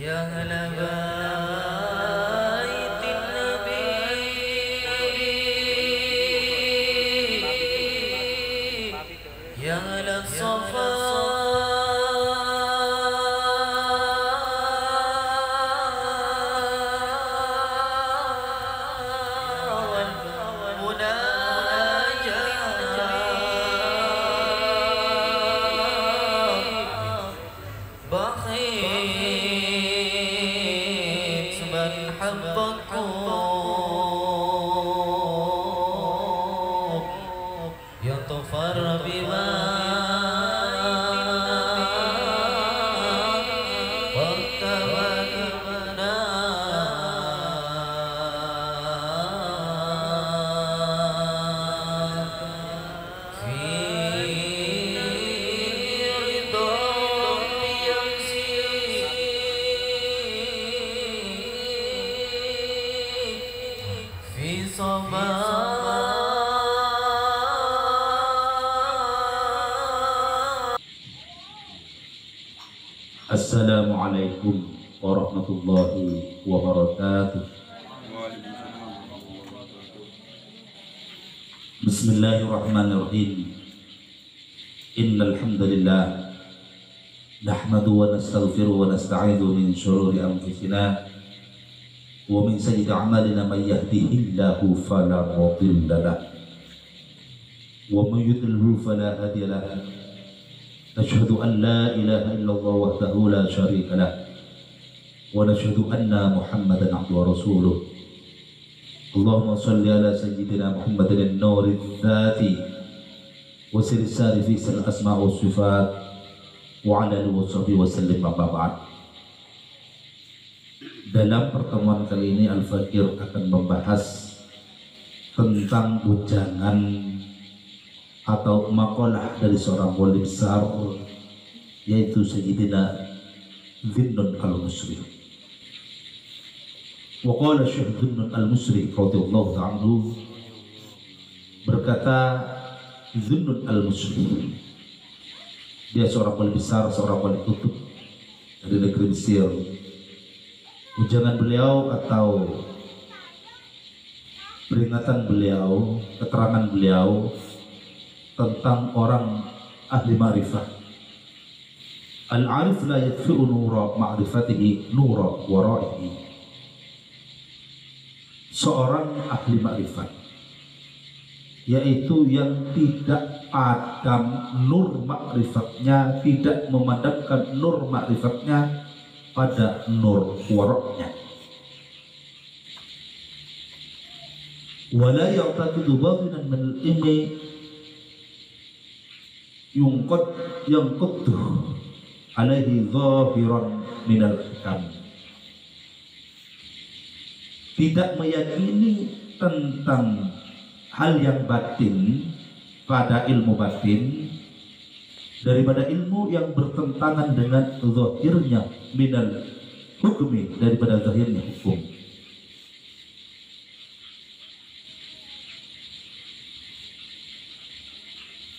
يا أهل بيت النبي يا أهل الصفا والمناجاة بخيت من حبكم يطفر بما واتمنى في رضا يمشي في صباح. Assalamualaikum warahmatullahi wabarakatuh. Bismillahirrahmanirrahim. Innal hamdalillah nahmadu wa nastaghfiru wa nasta'idzu min shururi anfusina wa min sayyiati a'malina may yahdihillahu fala mudilla lahu wa may yudlilhu fala hadiya lahu. نشهد أن لا إله إلا الله وحده لا شريك له ونشهد أن محمدا عبده ورسوله. اللهم صل على سيدنا محمد النور الذاتي وسر السار في سر الأسماء والصفات وعلى آله وصحبه وسلم. أما بعد. Dalam pertemuan kali ini Al-Fakir akan membahas tentang ujangan atau makalah dari seorang wali besar, yaitu Sayyidina Dhinnun al-Misri. Wa qala Syekh Dhinnun al-Misri radhiyallahu ta'ala anhu, berkata Dhinnun al-Misri, dia seorang wali besar, seorang wali kutub dari negeri Mesir. Ujangan beliau atau peringatan beliau, keterangan beliau tentang orang ahli ma'rifah. Al-arif la yakfi'u nura ma'rifatihi nura wara'ihi. Seorang ahli ma'rifat, yaitu yang tidak padam nur ma'rifatnya, tidak memadamkan nur ma'rifatnya pada nur wara'nya. Wala ya'taqidu batinan min al-ilmi yungqaddu alaihi zahiran minal hikam. Tidak meyakini tentang hal yang batin pada ilmu batin daripada ilmu yang bertentangan dengan zahirnya minal hukmi, daripada zahirnya hukum.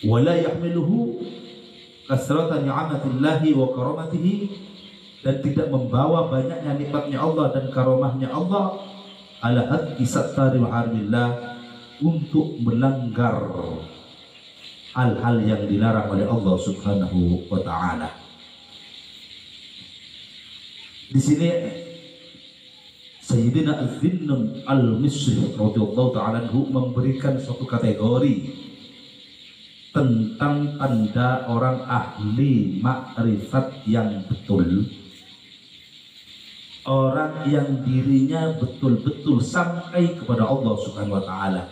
Wala yahmiluhu kasrata ni'amatillahi wa karamatihi, dan tidak membawa banyaknya nikmatnya Allah dan karamahnya Allah ala haddi satari harimillah, untuk melanggar hal-hal yang dilarang oleh Allah Subhanahu wa ta'ala. Di sini Sayyidina Dhinnun al-Misri radhiyallahu ta'ala anhu memberikan suatu kategori tentang tanda orang ahli makrifat yang betul, orang yang dirinya betul-betul sampai kepada Allah Subhanahu wa ta'ala,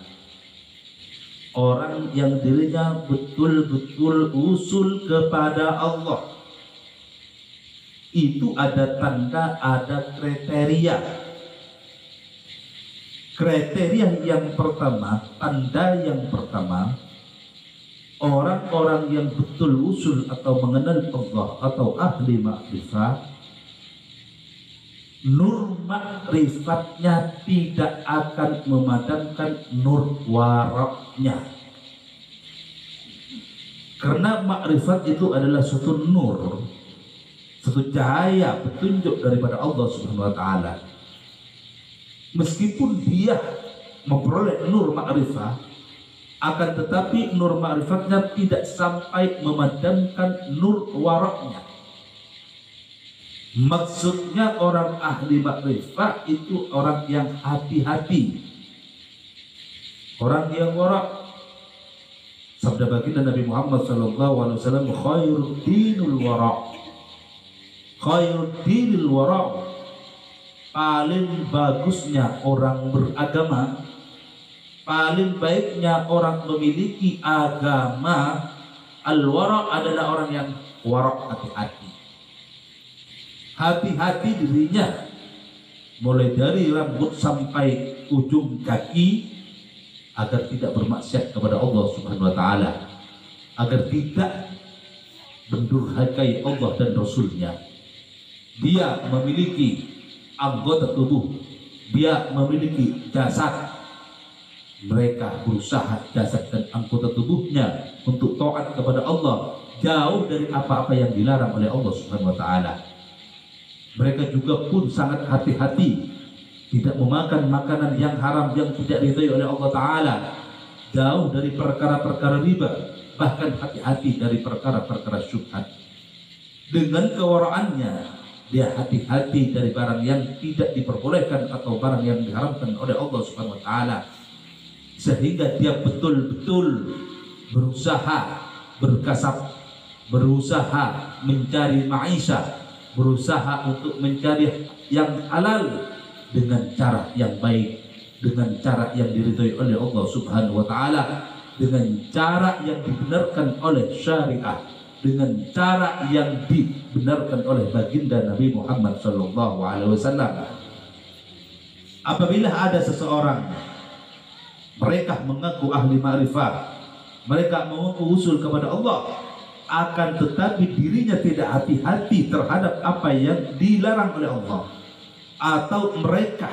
orang yang dirinya betul-betul usul kepada Allah. Itu ada tanda, ada kriteria. Kriteria yang pertama, tanda yang pertama, orang-orang yang betul usul atau mengenal Allah atau ahli makrifat, nur makrifatnya tidak akan memadamkan nur waraknya. Karena makrifat itu adalah suatu nur, satu cahaya petunjuk daripada Allah Subhanahu wa taala. Meskipun dia memperoleh nur ma'rifah, akan tetapi nur ma'rifatnya tidak sampai memadamkan nur waraknya. Maksudnya orang ahli ma'rifah itu orang yang hati-hati, orang yang warak. Sabda baginda Nabi Muhammad SAW, khairul dinul wara', khairul dinul wara', paling bagusnya orang beragama, paling baiknya orang memiliki agama, al-wara' adalah orang yang warak, hati-hati. Hati-hati dirinya, mulai dari rambut sampai ujung kaki, agar tidak bermaksiat kepada Allah Subhanahu wa taala, agar tidak mendurhakai Allah dan Rasulnya. Dia memiliki anggota tubuh, dia memiliki jasad. Mereka berusaha jasad dan anggota tubuhnya untuk taat kepada Allah, jauh dari apa-apa yang dilarang oleh Allah Subhanahu wa taala. Mereka juga pun sangat hati-hati, tidak memakan makanan yang haram yang tidak diridhai oleh Allah Ta'ala, jauh dari perkara-perkara riba, bahkan hati-hati dari perkara-perkara syubhat. Dengan kewaraannya, dia hati-hati dari barang yang tidak diperbolehkan atau barang yang diharamkan oleh Allah Subhanahu wa taala, sehingga dia betul-betul berusaha berkasab, berusaha mencari maisha, berusaha untuk mencari yang halal dengan cara yang baik, dengan cara yang diridhai oleh Allah Subhanahu wa taala, dengan cara yang dibenarkan oleh syariah, dengan cara yang dibenarkan oleh baginda Nabi Muhammad sallallahu alaihi wasallam. Apabila ada seseorang, mereka mengaku ahli ma'rifat, mereka mengaku usul kepada Allah, akan tetapi dirinya tidak hati-hati terhadap apa yang dilarang oleh Allah, atau mereka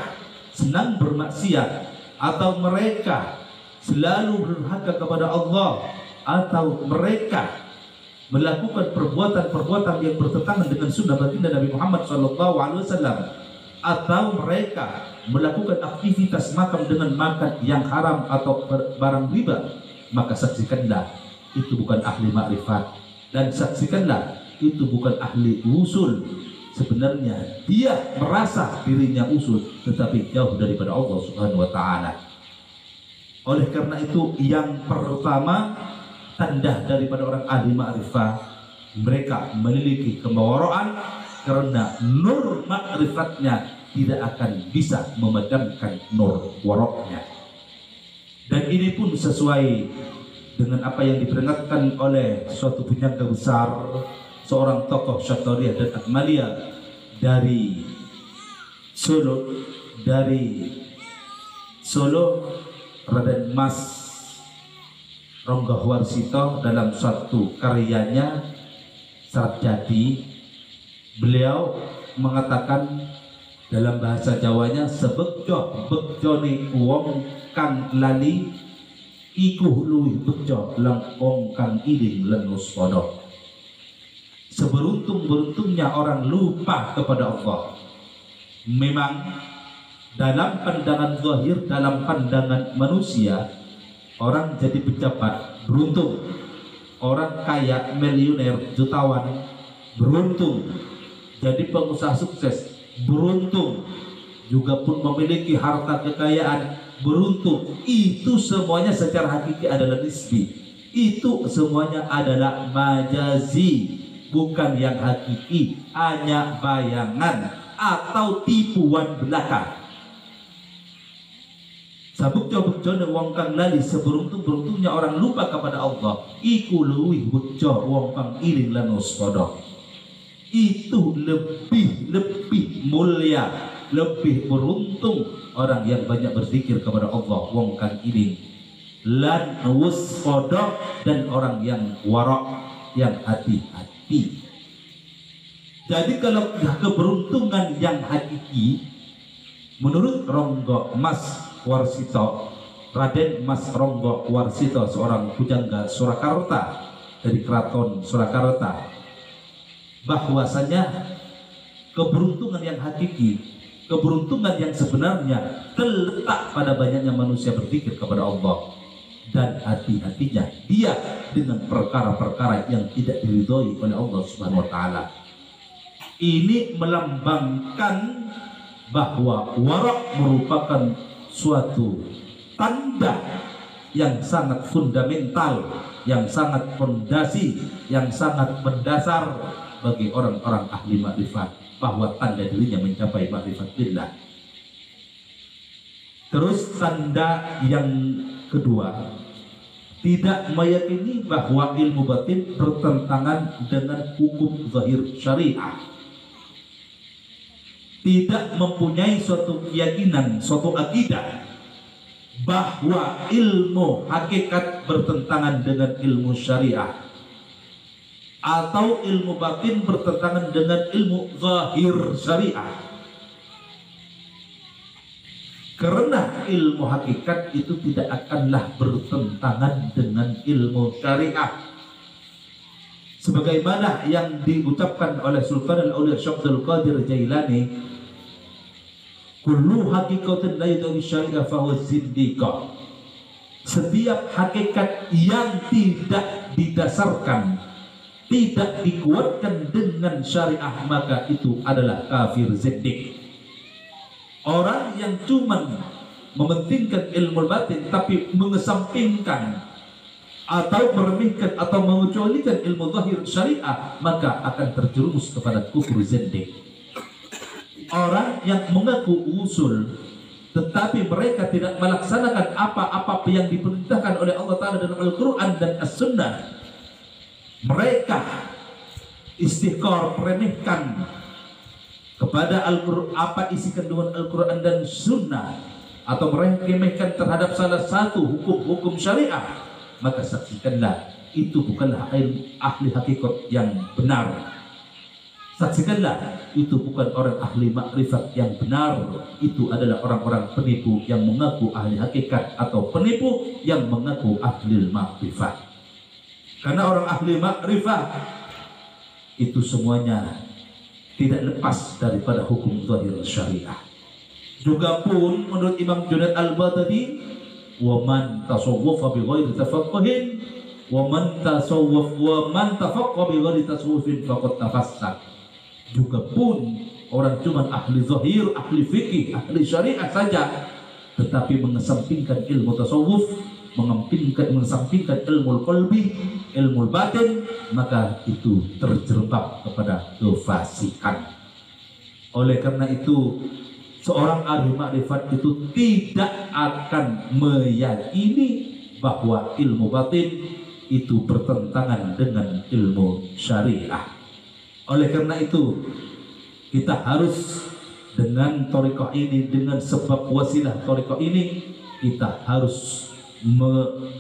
senang bermaksiat, atau mereka selalu berhaka kepada Allah, atau mereka melakukan perbuatan-perbuatan yang bertentangan dengan sunnah baginda Nabi Muhammad SAW, atau mereka melakukan aktivitas makan dengan makan yang haram atau barang riba, maka saksikanlah itu bukan ahli makrifat, dan saksikanlah itu bukan ahli usul. Sebenarnya dia merasa dirinya usul, tetapi jauh daripada Allah Subhanahu wa taala. Oleh karena itu, yang pertama tanda daripada orang ahli ma'rifah, mereka memiliki kemewaraan, karena nur ma'rifatnya tidak akan bisa memadamkan nur waroknya. Dan ini pun sesuai dengan apa yang diperingatkan oleh suatu penyangga besar, seorang tokoh Syatariah dan Akmaliyah dari Solo, Raden Mas Ronggoh Warsito, dalam suatu karyanya Serat Jati, beliau mengatakan dalam bahasa Jawanya, sebekjo-bekjone wong kang lali iku luwih bejo lang wong kang iling lenus podo. Seberuntung-beruntungnya orang lupa kepada Allah. Memang dalam pandangan zahir, dalam pandangan manusia, orang jadi pejabat beruntung, orang kaya miliuner jutawan beruntung, jadi pengusaha sukses beruntung, juga pun memiliki harta kekayaan beruntung. Itu semuanya secara hakiki adalah nisbi, itu semuanya adalah majazi, bukan yang hakiki, hanya bayangan atau tipuan belaka. Sabuk-sabuk wong kang lali, seberuntung-beruntungnya orang lupa kepada Allah, iku luwih bejo wong kang iling lanus podo. Itu lebih mulia, lebih beruntung orang yang banyak berzikir kepada Allah, wong kang iling lan wus podo, dan orang yang warak, yang hati-hati. Jadi kalau keberuntungan yang hakiki menurut Ronggo Mas Warsito, Raden Mas Ronggo Warsito, seorang pujangga Surakarta dari Keraton Surakarta, bahwasanya keberuntungan yang hakiki, keberuntungan yang sebenarnya terletak pada banyaknya manusia berzikir kepada Allah dan hati-hatinya dia dengan perkara-perkara yang tidak diridhoi oleh Allah Subhanahu wa taala. Ini melambangkan bahwa warak merupakan suatu tanda yang sangat fundamental, yang sangat fondasi, yang sangat mendasar bagi orang-orang ahli makrifat, bahwa tanda dirinya mencapai makrifat billah. Terus tanda yang kedua, tidak meyakini bahwa ilmu batin bertentangan dengan hukum zahir syariah. Tidak mempunyai suatu keyakinan, suatu akidah bahwa ilmu hakikat bertentangan dengan ilmu syariah, atau ilmu batin bertentangan dengan ilmu zahir syariah. Karena ilmu hakikat itu tidak akanlah bertentangan dengan ilmu syariah, sebagaimana yang diucapkan oleh Sultan Al-Auliya Syekh Abdul Qadir Jailani, kullu hakikatin la yadawi syariah fahuwa zindiqah. Setiap hakikat yang tidak didasarkan, tidak dikuatkan dengan syariah, maka itu adalah kafir zindiq. Orang yang cuma mementingkan ilmu batin tapi mengesampingkan atau meremehkan atau mengecualikan ilmu zahir syariah, maka akan terjerumus kepada kufur zindiq. Orang yang mengaku usul tetapi mereka tidak melaksanakan apa-apa yang diperintahkan oleh Allah Ta'ala dalam Al-Quran dan As-Sunnah, mereka istighfar, meremehkan kepada Al-Quran, apa isi kandungan Al-Quran dan Sunnah, atau meremehkan terhadap salah satu hukum-hukum syariah, maka saksikanlah itu bukanlah ahli hakikat yang benar. Saksikanlah itu bukan orang ahli makrifat yang benar. Itu adalah orang-orang penipu yang mengaku ahli hakikat, atau penipu yang mengaku ahli makrifat. Karena orang ahli makrifat itu semuanya tidak lepas daripada hukum zahir syariah. Juga pun menurut Imam Junaid Al-Baghdadi, wa man tasawwafa bi ghairi tafaqquhin wa man tafaqqa bi ghairi tasawwufin faqad tafassaq. Juga pun orang cuma ahli zahir, ahli fikih, ahli syariah saja, tetapi mengesampingkan ilmu tasawuf, mengesampingkan ilmu qalbi, ilmu batin, maka itu terjerembab kepada kefasikan. Oleh karena itu, seorang ahli makrifat itu tidak akan meyakini bahwa ilmu batin itu bertentangan dengan ilmu syariah. Oleh karena itu, kita harus dengan thariqah ini, dengan sebab wasilah thariqah ini, kita harus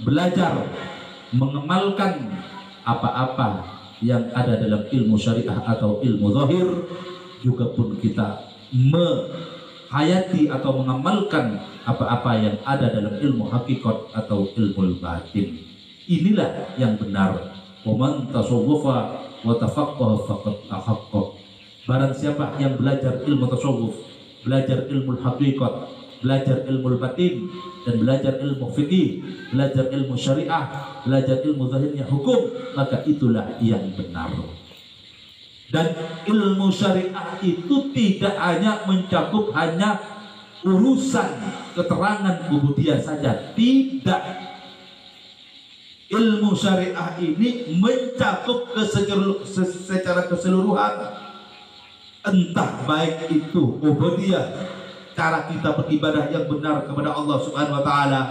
belajar mengamalkan apa-apa yang ada dalam ilmu syariah atau ilmu zahir. Juga pun kita menghayati atau mengamalkan apa-apa yang ada dalam ilmu hakikat atau ilmu batin. Inilah yang benar. Waman tasawwafa wa tafaqqaha faqad ahaqqa. Barang siapa yang belajar ilmu tasawuf, belajar ilmu hakikat, belajar ilmu batin, dan belajar ilmu fikih, belajar ilmu syariah, belajar ilmu zahirnya hukum, maka itulah yang benar. Dan ilmu syariah itu tidak hanya mencakup hanya urusan keterangan ubudiyah saja, tidak. Ilmu syariah ini mencakup secara keseluruhan, entah baik itu ubudiyah, cara kita beribadah yang benar kepada Allah Subhanahu wa taala,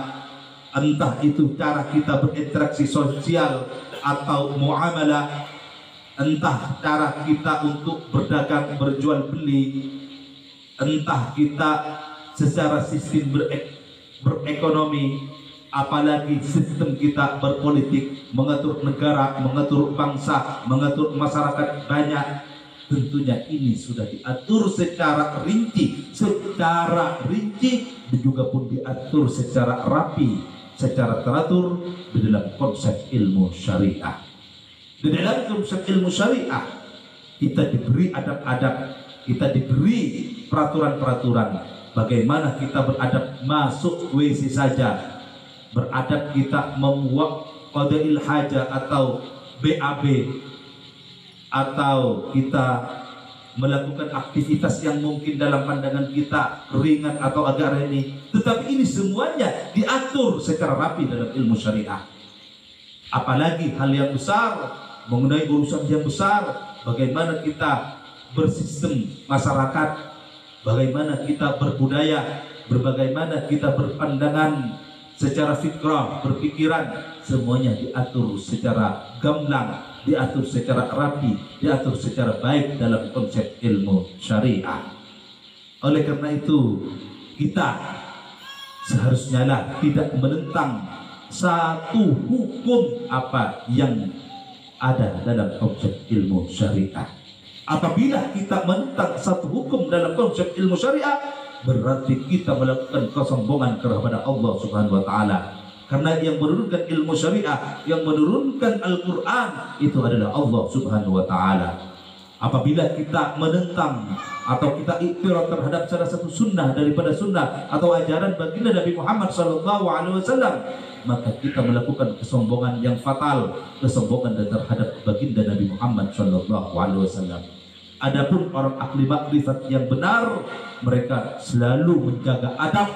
entah itu cara kita berinteraksi sosial atau muamalah, entah cara kita untuk berdagang, berjual beli, entah kita secara sistem berekonomi, apalagi sistem kita berpolitik, mengatur negara, mengatur bangsa, mengatur masyarakat banyak. Tentunya ini sudah diatur secara rinci, dan juga pun diatur secara rapi, secara teratur di dalam konsep ilmu syariah. Di dalam konsep ilmu syariah, kita diberi adab-adab, kita diberi peraturan-peraturan. Bagaimana kita beradab masuk WC saja, beradab kita membuat qadail hajah atau BAB, atau kita melakukan aktivitas yang mungkin dalam pandangan kita ringan atau agak remeh, tetapi ini semuanya diatur secara rapi dalam ilmu syariah. Apalagi hal yang besar, mengenai urusan yang besar, bagaimana kita bersistem masyarakat, bagaimana kita berbudaya, bagaimana kita berpandangan secara fikrah, berpikiran, semuanya diatur secara gamblang, diatur secara rapi, diatur secara baik dalam konsep ilmu syariah. Oleh karena itu, kita seharusnya lah tidak menentang satu hukum apa yang ada dalam konsep ilmu syariah. Apabila kita menentang satu hukum dalam konsep ilmu syariah, berarti kita melakukan kesombongan kepada Allah Subhanahu wa taala. Karena yang menurunkan ilmu syariah, yang menurunkan Al-Quran, itu adalah Allah Subhanahu wa ta'ala. Apabila kita menentang atau kita iktiraf terhadap salah satu sunnah daripada sunnah atau ajaran baginda Nabi Muhammad SAW, maka kita melakukan kesombongan yang fatal, kesombongan terhadap baginda Nabi Muhammad SAW. Adapun orang ahli makrifat yang benar, mereka selalu menjaga adab,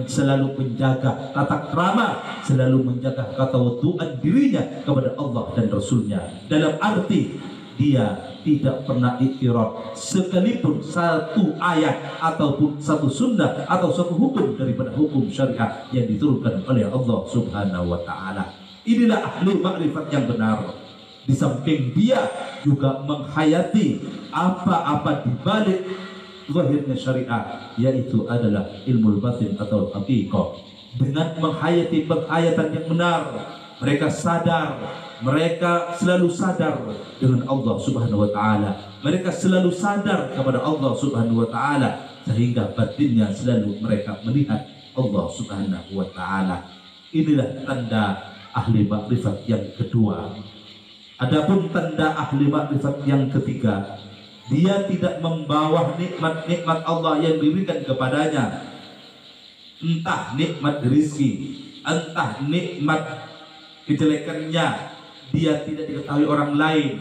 selalu menjaga tata krama, selalu menjaga ketawaduan dirinya kepada Allah dan Rasulnya. Dalam arti dia tidak pernah iktiraf sekalipun satu ayat ataupun satu sunnah atau satu hukum daripada hukum syariah yang diturunkan oleh Allah Subhanahu wa ta'ala. Inilah ahli makrifat yang benar. Di samping dia juga menghayati apa-apa di balik zahirnya syariat, yaitu adalah ilmu batin atau haqiqah. Dengan menghayati penghayatan yang benar, mereka sadar, mereka selalu sadar dengan Allah Subhanahu wa ta'ala. Mereka selalu sadar kepada Allah Subhanahu wa ta'ala, sehingga batinnya selalu mereka melihat Allah Subhanahu wa ta'ala. Inilah tanda ahli makrifat yang kedua. Adapun tanda ahli makrifat yang ketiga, dia tidak membawa nikmat-nikmat Allah yang diberikan kepadanya, entah nikmat rezeki, entah nikmat kejelekannya, dia tidak diketahui orang lain,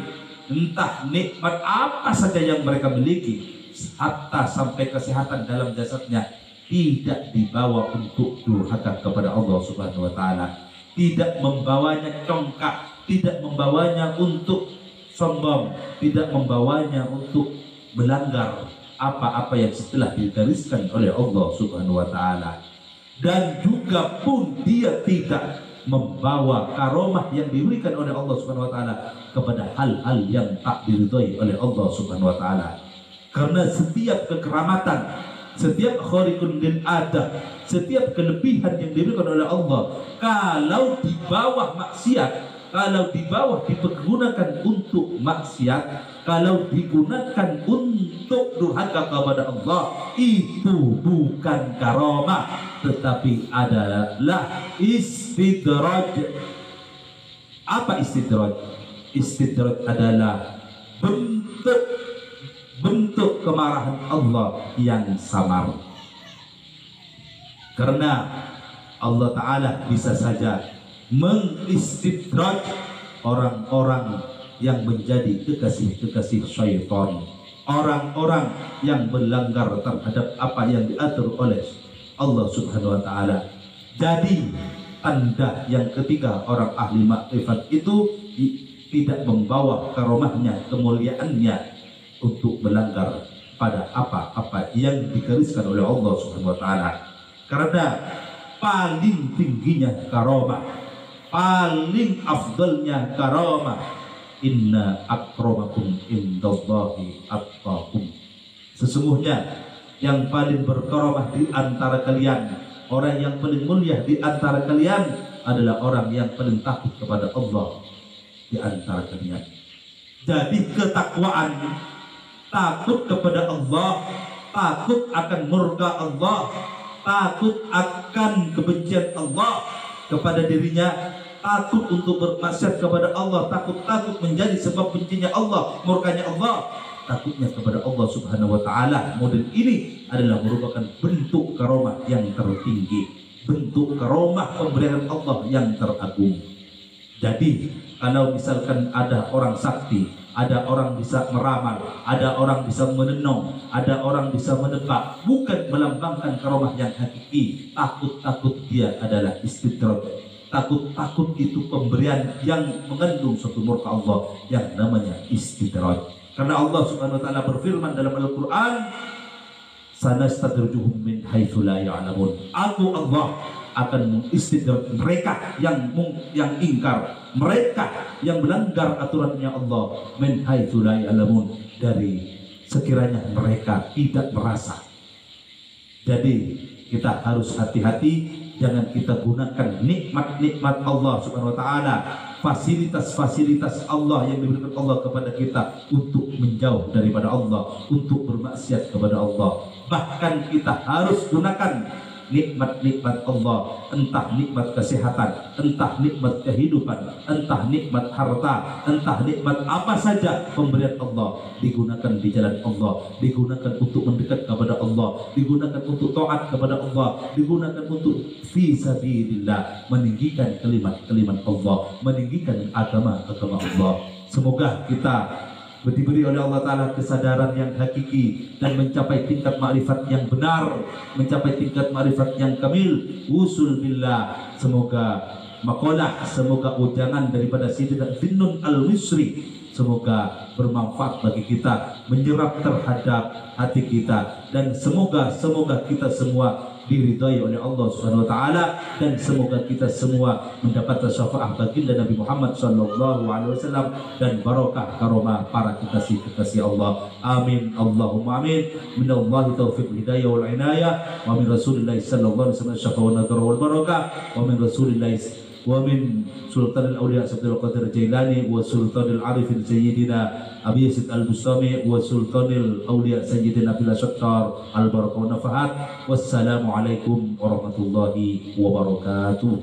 entah nikmat apa saja yang mereka miliki, hatta sampai kesehatan dalam jasadnya, tidak dibawa untuk durhaka kepada Allah Subhanahu wa ta'ala, tidak membawanya congkak, tidak membawanya untuk sombong, tidak membawanya untuk melanggar apa-apa yang setelah digariskan oleh Allah Subhanahu wa ta'ala. Dan juga pun dia tidak membawa karomah yang diberikan oleh Allah Subhanahu wa ta'ala kepada hal-hal yang tak diridhai oleh Allah Subhanahu wa ta'ala. Karena setiap kekeramatan, setiap khariqun lil adah, setiap kelebihan yang diberikan oleh Allah, kalau di bawah maksiat, kalau di bawah dipergunakan untuk maksiat, kalau digunakan untuk durhaka kepada Allah, itu bukan karamah, tetapi adalah istidraj. Apa istidraj? Istidraj adalah bentuk kemarahan Allah yang samar. Karena Allah Ta'ala bisa saja mengistidraj orang-orang yang menjadi kekasih-kekasih syaitan, orang-orang yang melanggar terhadap apa yang diatur oleh Allah Subhanahu wa ta'ala. Jadi tanda yang ketiga orang ahli makrifat itu tidak membawa karomahnya, kemuliaannya untuk melanggar pada apa-apa yang digariskan oleh Allah Subhanahu wa ta'ala. Karena paling tingginya karomah, paling afdalnya karamah, inna akramakum indallahi atqakum. Sesungguhnya yang paling berkaramah di antara kalian, orang yang paling mulia di antara kalian adalah orang yang paling takut kepada Allah di antara kalian. Jadi ketakwaan, takut kepada Allah, takut akan murka Allah, takut akan kebencian Allah kepada dirinya, takut untuk bermaksiat kepada Allah, takut menjadi sebab bencinya Allah, murkanya Allah, takutnya kepada Allah Subhanahu wa taala. Model ini adalah merupakan bentuk karomah yang tertinggi, bentuk karomah pemberian Allah yang teragung. Jadi kalau misalkan ada orang sakti, ada orang bisa meramal, ada orang bisa menenong, ada orang bisa menebak, bukan melambangkan karomah yang hakiki. Takut dia adalah istidraj. Takut itu pemberian yang mengandung suatu murka Allah yang namanya istidraj. Karena Allah Subhanahu wa taala berfirman dalam Al-Qur'an, sanastadrijuhum min haitsu la ya'lamun. Aku Allah akan mengistidraj mereka yang ingkar, mereka yang melanggar aturannya Allah, min haitsu la ya'lamun, dari sekiranya mereka tidak merasa. Jadi kita harus hati-hati, jangan kita gunakan nikmat-nikmat Allah Subhanahu wa taala, fasilitas-fasilitas Allah yang diberikan Allah kepada kita untuk menjauh daripada Allah, untuk bermaksiat kepada Allah. Bahkan kita harus gunakan nikmat-nikmat Allah, entah nikmat kesehatan, entah nikmat kehidupan, entah nikmat harta, entah nikmat apa saja pemberian Allah, digunakan di jalan Allah, digunakan untuk mendekat kepada Allah, digunakan untuk taat kepada Allah, digunakan untuk fi sabilillah, meninggikan kalimat-kalimat Allah, meninggikan agama Allah. Semoga kita diberi oleh Allah Ta'ala kesadaran yang hakiki dan mencapai tingkat ma'rifat yang benar, mencapai tingkat ma'rifat yang kamil, usul billah. Semoga makalah, semoga ujangan daripada Sayyidina Dhinnun al-Misri, semoga bermanfaat bagi kita, menyerap terhadap hati kita, dan semoga kita semua diridhai oleh Allah Subhanahu wa taala, dan semoga kita semua mendapat syafaat baginda Nabi Muhammad sallallahu alaihi wasallam dan barokah karomah para kekasih Allah. Amin Allahumma amin. Minallahi taufiq hidayah wal inayah, wa min Rasulillah sallallahu alaihi wasallam syafaat wal nadhar wal barakah, wa min Rasulillah wa min Sultan al-Awliya Abdul Qadir Jailani, wa Sultan al-Arifin Sayyidina Abi Yazid al-Bustami, wa Sultan al-Awliya Sayyidina Abdul Syattar al-Barakah wa nafahat. Wassalamualaikum warahmatullahi wabarakatuh.